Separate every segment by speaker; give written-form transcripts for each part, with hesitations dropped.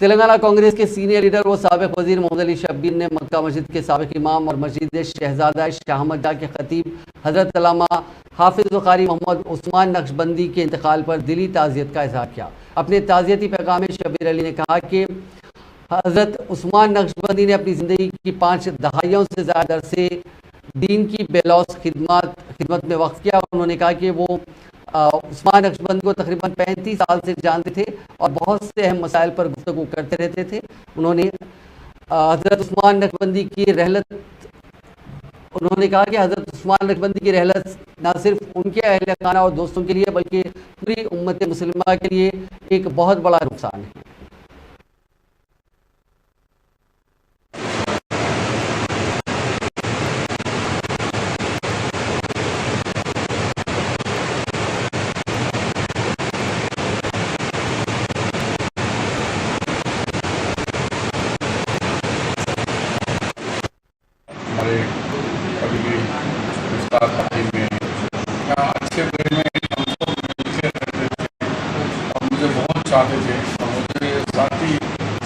Speaker 1: तेलंगाना कांग्रेस के senior leader व साबिक वजीर मोहम्मद अली शब्बीर ने मक्का मस्जिद के साबिक इमाम और मस्जिद शहजादा शाह अहमद के खतीब हजरत अल्लामा हाफिज कारी मोहम्मद उस्मान नक्शबंदी के इंतकाल पर दिली ताज़ियत का इजहार किया। अपने ताज़ियती पैगाम में शब्बीर अली ने कहा कि हजरत उस्मान नक्शबंदी ने अपनी ज़िंदगी की 5 दहाइयों से ज़्यादा अरसे दीन की बेलौस खिदमत में वक्फ किया। उन्होंने कहा कि वो उस्मान नक्शबंदी को तकरीबन 35 साल से जानते थे और बहुत से अहम मसाइल पर गुफ्तगू करते रहते थे। उन्होंने हज़रत उस्मान नक्शबंदी की रहलत उन्होंने कहा कि हज़रत उस्मान नक्शबंदी की रहलत न सिर्फ उनके अहल खाना और दोस्तों के लिए बल्कि पूरी उम्मत मुसलिमा के लिए एक बहुत बड़ा नुकसान है।
Speaker 2: हमारे कभी भी विस्तार पार्टी में या अच्छे वे में हमको मिलते रहते थे और मुझे बहुत चाहते थे और मुझे साथी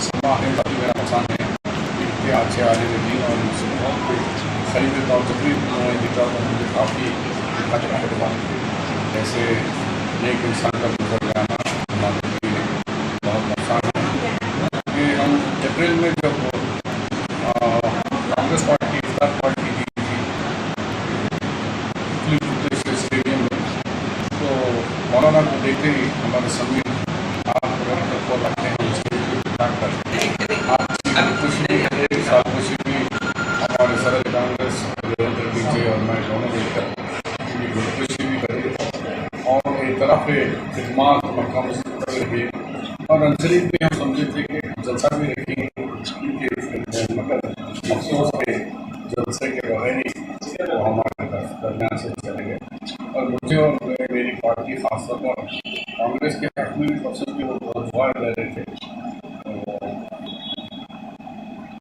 Speaker 2: समा है काफ़ी मेरा पसंद है इनके अच्छे आने लगी और मुझसे बहुत खरीदे था और जब भी उन्होंने दिखा तो मुझे काफ़ी अच्छा लगता। जैसे एक इंसान का गुजर जाना हमारे लिए बहुत नुकसान है कि हम अप्रैल में जब कांग्रेस पार्टी इफ्तार पार्टी दी थी स्टेडियम में तो मौलाना को देखते ही हमारे सभी आप को रखते हैं साथ खुशी भी हमारे सदर कांग्रेस जी और मैं दोनों मिलकर खुशी भी करी और एक तरफ खिदमात मक्का मस्जिद कर रही और अंसरी में हम समझे थे कि जलसा भी रखेंगे मगर अफसोस के जलसे के बगैर ही वो हमारे दरमियान से चले गए और मुझे और मेरी पार्टी खासतौर पर कांग्रेस के हकमी पर्सन भी वो बहुत दुआ रह रहे थे